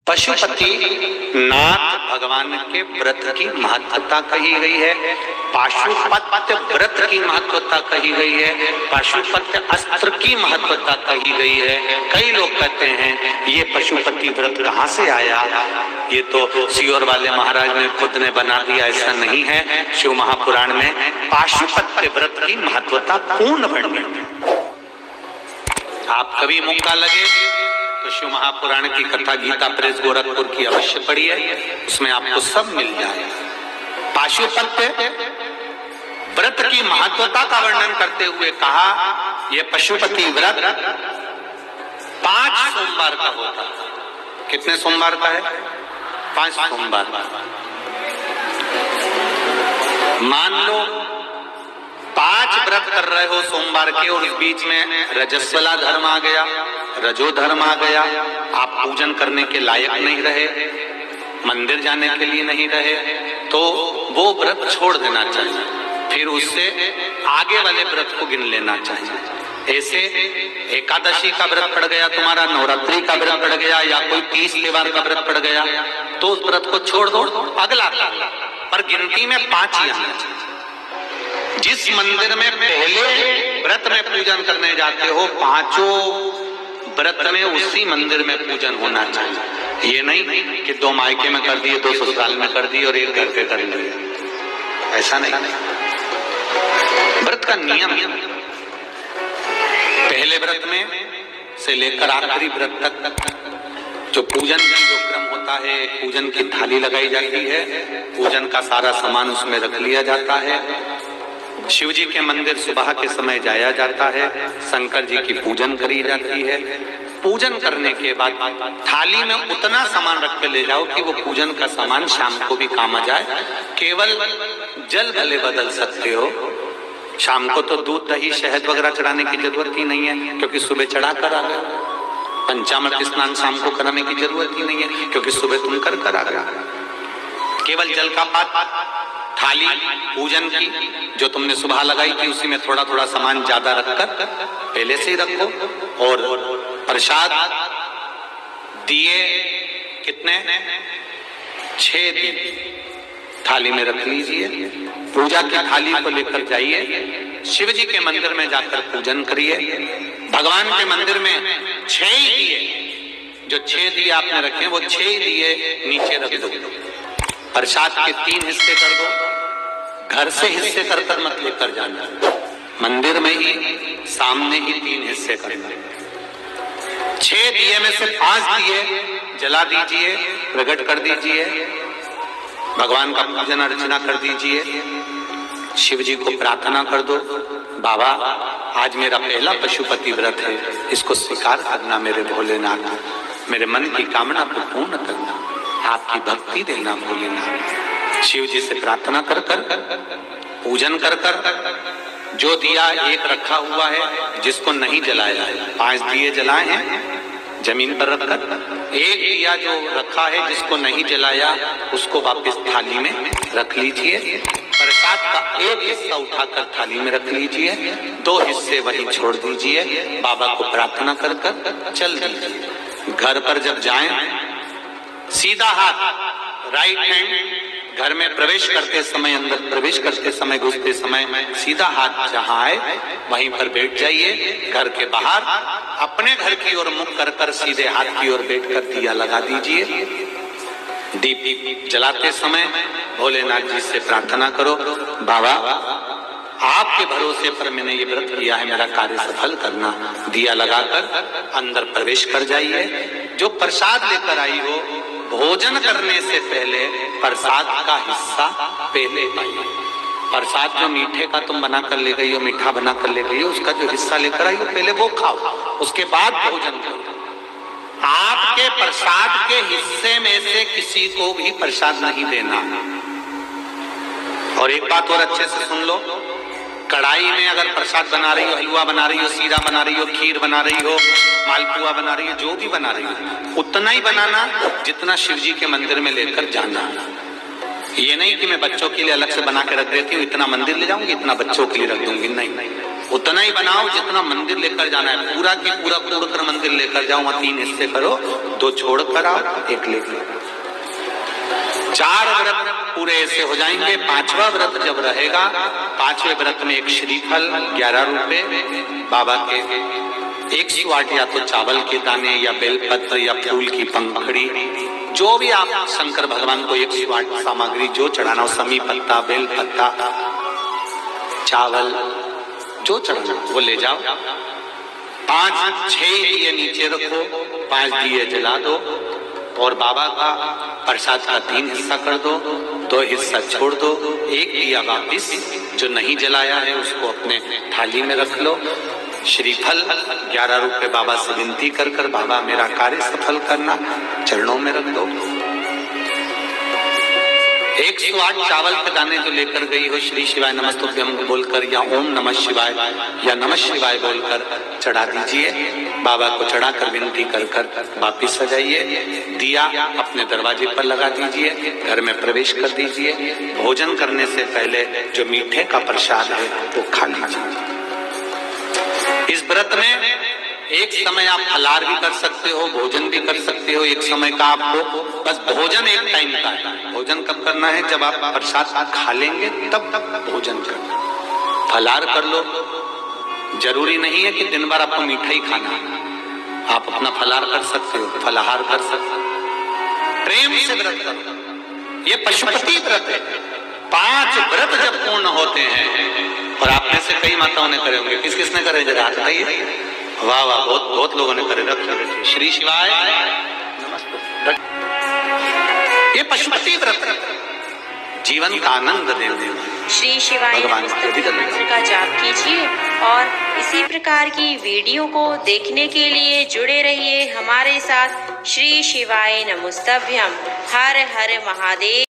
पशुपति नाथ भगवान के व्रत की महत्वता कही गई है, पाशुपत्य व्रत की महत्वता कही गई है, पाशुपत्य अस्त्र की महत्वता कही गई है। कई लोग कहते हैं ये पशुपति व्रत कहाँ से आया, ये तो सियोर वाले महाराज ने खुद ने बना दिया। ऐसा नहीं है, शिव महापुराण में पाशुपत्य व्रत की महत्वता पूर्ण वर्णन। आप कभी मौका लगे तो शिव महापुराण की कथा गीता प्रेस गोरखपुर की अवश्य पढ़िए, उसमें आपको सब मिल जाए। पाशुपत्य व्रत की महत्वता का वर्णन करते हुए कहा यह पशुपति व्रत 5 सोमवार का होता है। कितने सोमवार का है? 5 सोमवार। मान लो 5 व्रत कर रहे हो सोमवार के और इस बीच में रजस्वला धर्म आ गया, रजो धर्म आ गया, आप पूजन करने के लायक नहीं रहे, मंदिर जाने के लिए नहीं रहे, तो वो व्रत छोड़ देना चाहिए, फिर उससे आगे वाले व्रत को गिन लेना चाहिए। ऐसे एकादशी का व्रत पड़ गया तुम्हारा, नवरात्रि का व्रत पड़ गया, या कोई 30 त्योहार का व्रत पड़ गया, तो उस व्रत को छोड़ दो, अगला पर गिनती में 5 ही आना चाहिए। जिस मंदिर में पहले व्रत में पूजन करने जाते हो, 5 व्रत में उसी मंदिर में पूजन होना चाहिए। ये नहीं कि 2 मायके में कर दिए, 2 ससुराल में कर दिए और 1 घर पे कर लिए, ऐसा नहीं। व्रत का नियम पहले व्रत में से लेकर आखिरी व्रत तक जो पूजन का जो क्रम होता है, पूजन की थाली लगाई जाती है, पूजन का सारा सामान उसमें रख लिया जाता है, शिव जी के मंदिर सुबह के समय जाया जाता है, शंकर जी की पूजन करी जाती है। पूजन करने के बाद थाली में उतना सामान रख के ले जाओ कि वो पूजन का सामान शाम को भी काम आ जाए। केवल जल भले बदल सकते हो, शाम को तो दूध दही शहद वगैरह चढ़ाने की जरूरत ही नहीं है, क्योंकि सुबह चढ़ा कर आ गए। पंचामृत स्नान शाम को कराने की जरूरत ही नहीं है, क्योंकि सुबह तुम कर आ गए। केवल जल का पात्र, थाली पूजन की जो तुमने सुबह लगाई थी उसी में थोड़ा थोड़ा सामान ज्यादा रखकर पहले से ही रखो, और प्रसाद दिए कितने? 6 दिए थाली में रख लीजिए। पूजा की थाली को लेकर जाइए, शिव जी के मंदिर में जाकर पूजन करिए। भगवान के मंदिर में 6 ही दिए, जो 6 दिए आपने रखे वो 6 ही दिए नीचे रख दो। प्रसाद के 3 हिस्से कर दो, घर से हिस्से कर कर मत लेकर जाना, मंदिर में ही सामने ही 3 हिस्से करना। 6 दिए में से 5 दिए जला दीजिए, प्रकट कर दीजिए, भगवान का पूजन अर्चना कर दीजिए, शिव जी को प्रार्थना कर दो, बाबा आज मेरा पहला पशुपति व्रत है, इसको स्वीकार करना मेरे भोलेनाथ, मेरे मन की कामना को पूर्ण करना, आपकी भक्ति देना भोलेनाथ। शिव जी से प्रार्थना कर कर पूजन कर कर जो दिया एक रखा हुआ है, जिसको नहीं जलाया, 5 दिए जलाए हैं जमीन पर रखकर, एक दिया जो रखा है जिसको नहीं जलाया उसको वापस थाली में रख लीजिए। प्रसाद का 1 हिस्सा उठाकर थाली में रख लीजिए, 2 हिस्से वही छोड़ दीजिए, बाबा को प्रार्थना कर कर चल दीजिए। घर पर जब जाएं सीधा हाथ राइट हैंड, घर में प्रवेश करते समय, अंदर प्रवेश करते समय, घुसते समय सीधा हाथ जहां आए वहीं पर बैठ जाइए। घर के बाहर अपने घर की ओर मुख कर कर सीधे हाथ की ओर बैठकर दिया लगा दीजिए। दीप जलाते समय भोलेनाथ जी से प्रार्थना करो, बाबा आपके भरोसे पर मैंने ये व्रत किया है, मेरा कार्य सफल करना। दिया लगाकर अंदर प्रवेश कर जाइए। जो प्रसाद लेकर आई हो, भोजन करने से पहले प्रसाद का हिस्सा पहले पाइए। प्रसाद जो मीठे का तुम बना कर ले गई हो, मीठा बना कर ले गई हो, उसका जो हिस्सा लेकर आई हो पहले वो खाओ, उसके बाद भोजन करो। आपके प्रसाद के हिस्से में से किसी को भी प्रसाद नहीं देना। और एक बात और अच्छे से सुन लो, कढ़ाई में अगर प्रसाद बना रही हो, हलवा बना रही हो, सीरा बना रही हो, खीर बना रही हो, मालपुआ बना रही हो, जो भी बना रही हो उतना ही बनाना जितना शिव जी के मंदिर में लेकर जाना। ये नहीं कि मैं बच्चों के लिए अलग से बना के रख देती हूँ, इतना मंदिर ले जाऊंगी, इतना बच्चों के लिए रख दूंगी, नहीं। उतना ही बनाओ जितना मंदिर लेकर जाना है, पूरा की पूरा तोड़कर मंदिर लेकर जाओ, वहां 3 हिस्से करो, 2 छोड़ कर आओ, 1 लेकर। 4 व्रत पूरे ऐसे हो जाएंगे। 5वां व्रत जब रहेगा, 5वें व्रत में एक श्रीफल 11 रुपए बाबा के, 108 या तो चावल के दाने या बेलपत्र या फूल की पंखड़ी, जो भी आप शंकर भगवान को 108 सामग्री जो चढ़ाना हो, समी पत्ता, बेल पत्ता, चावल, जो चढ़ाना वो ले जाओ। 5-6 दिए नीचे रखो, 5 दिए जला दो और बाबा का प्रसाद का 3 हिस्सा कर दो, 2 हिस्सा छोड़ दो, 1 दिया वापिस जो नहीं जलाया है उसको अपने थाली में रख लो। श्रीफल 11 रुपए बाबा से विनती कर कर, बाबा मेरा कार्य सफल करना, चरणों में रख दो। 108 चावल के दाने जो लेकर गई हो, श्री शिवाय नमस्तुभ्यं बोलकर या ओम नमः शिवाय या नमः शिवाय बोलकर चढ़ा दीजिए। बाबा को चढ़ाकर विनती कर कर वापिस आ जाइए। दिया अपने दरवाजे पर लगा दीजिए, घर में प्रवेश कर दीजिए। भोजन करने से पहले जो मीठे का प्रसाद है वो खा लीजिए। इस व्रत में एक समय आप फलाहार भी कर सकते हो, भोजन भी कर सकते हो। एक समय का आपको बस भोजन एक टाइम का है। भोजन कब करना है? जब आप प्रसाद खा लेंगे तब भोजन करना। फलाहार कर लो, जरूरी नहीं है कि दिन भर आपको मीठा ही खाना है। आप अपना फलाहार कर सकते हो, फलाहार कर सकते हो। प्रेम से व्रत करो, ये पशुपति व्रत है। 5 व्रत जब पूर्ण होते हैं, और आप में से कई माताओं ने करे होंगे, किस किसने करे जरा हाथ उठाइए। वाह वाह, बहुत लोगों ने करे। रख श्री शिवाय नमस्ते। ये पशुपति व्रत जीवन का आनंद देने वाला। श्री शिवाय नमस्तुभ्यं मंत्र का जाप कीजिए और इसी प्रकार की वीडियो को देखने के लिए जुड़े रहिए हमारे साथ। श्री शिवाय नमस्तुभ्यं। हर हर महादेव।